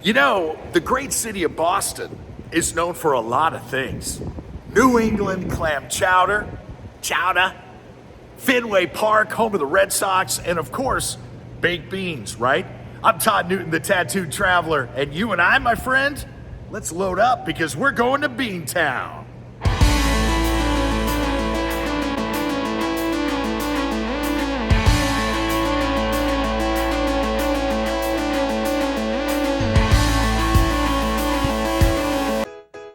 You know, the great city of Boston is known for a lot of things. New England clam chowder, Fenway Park, home of the Red Sox, and of course, baked beans, right? I'm Todd Newton, the tattooed traveler, and you and I, my friend, let's load up because we're going to Beantown.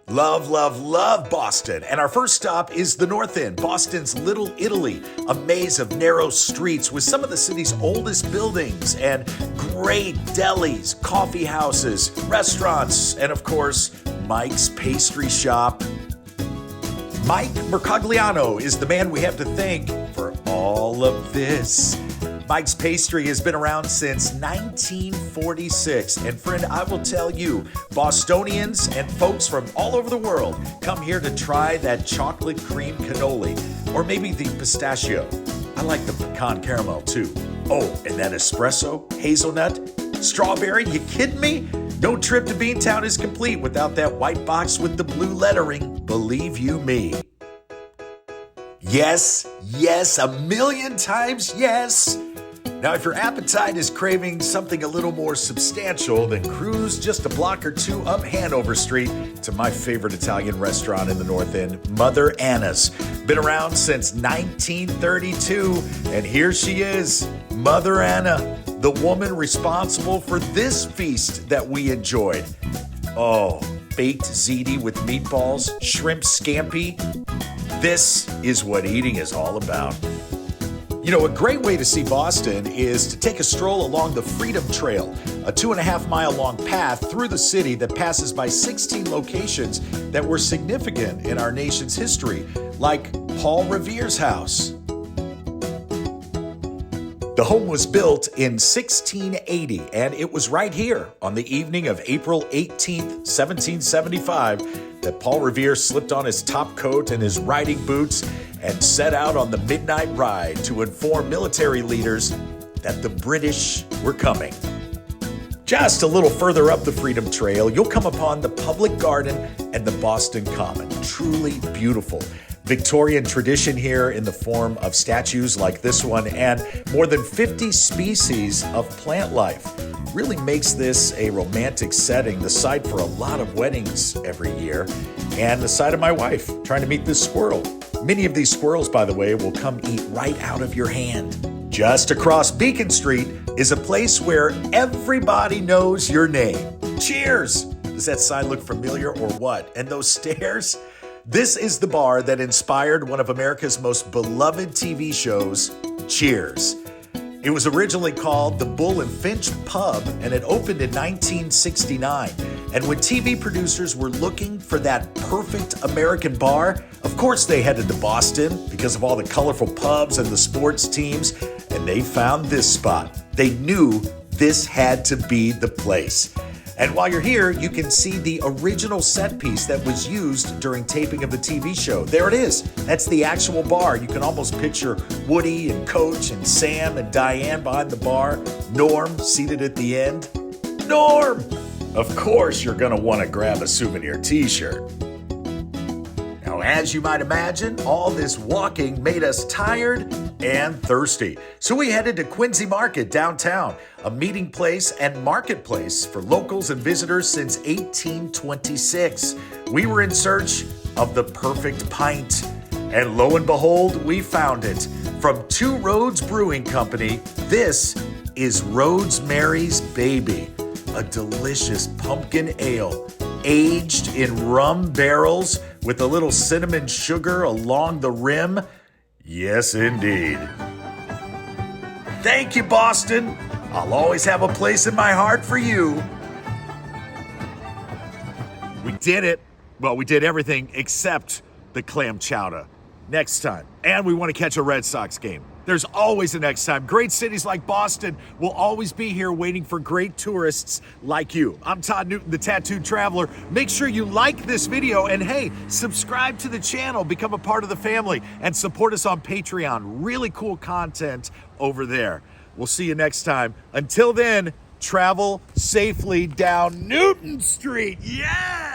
Love, love, love Boston. And our first stop is the North End, Boston's Little Italy, a maze of narrow streets with some of the city's oldest buildings and great delis, coffee houses, restaurants, and of course, Mike's Pastry Shop. Mike Mercogliano is the man we have to thank for all of this. Mike's Pastry has been around since 1946. And friend, I will tell you, Bostonians and folks from all over the world come here to try that chocolate cream cannoli, or maybe the pistachio. I like the pecan caramel too. Oh, and that espresso, hazelnut, strawberry, you kidding me? No trip to Beantown is complete without that white box with the blue lettering, believe you me. Yes, yes, a million times yes. Now, if your appetite is craving something a little more substantial, then cruise just a block or two up Hanover Street to my favorite Italian restaurant in the North End, Mother Anna's. Been around since 1932, and here she is, Mother Anna, the woman responsible for this feast that we enjoyed. Oh, baked ziti with meatballs, shrimp scampi. This is what eating is all about. You know, a great way to see Boston is to take a stroll along the Freedom Trail, a 2.5-mile long path through the city that passes by 16 locations that were significant in our nation's history, like Paul Revere's house. The home was built in 1680, and it was right here on the evening of April 18th, 1775, that Paul Revere slipped on his top coat and his riding boots and set out on the midnight ride to inform military leaders that the British were coming. Just a little further up the Freedom Trail, you'll come upon the Public Garden and the Boston Common. Truly beautiful. Victorian tradition here in the form of statues like this one, and more than 50 species of plant life. Really makes this a romantic setting, the site for a lot of weddings every year, and the site of my wife trying to meet this squirrel. Many of these squirrels, by the way, will come eat right out of your hand. Just across Beacon Street is a place where everybody knows your name. Cheers! Does that sign look familiar or what? And those stairs? This is the bar that inspired one of America's most beloved TV shows, Cheers. It was originally called the Bull and Finch Pub, and it opened in 1969. And when TV producers were looking for that perfect American bar, of course they headed to Boston because of all the colorful pubs and the sports teams, and they found this spot. They knew this had to be the place. And while you're here, you can see the original set piece that was used during taping of the TV show. There it is. That's the actual bar. You can almost picture Woody and Coach and Sam and Diane behind the bar. Norm seated at the end. Norm! Of course you're going to want to grab a souvenir t-shirt. Now, as you might imagine, all this walking made us tired and thirsty. So we headed to Quincy Market downtown, a meeting place and marketplace for locals and visitors since 1826. We were in search of the perfect pint. And lo and behold, we found it. From Two Roads Brewing Company, this is Rosemary's Baby, a delicious pumpkin ale, aged in rum barrels with a little cinnamon sugar along the rim. Yes, indeed. Thank you, Boston. I'll always have a place in my heart for you. We did it. Well, we did everything except the clam chowder. Next time. And we want to catch a Red Sox game. There's always a next time. Great cities like Boston will always be here waiting for great tourists like you. I'm Todd Newton, the Tattooed Traveler. Make sure you like this video and hey, subscribe to the channel, become a part of the family, and support us on Patreon. Really cool content over there. We'll see you next time. Until then, travel safely down Newton Street. Yeah!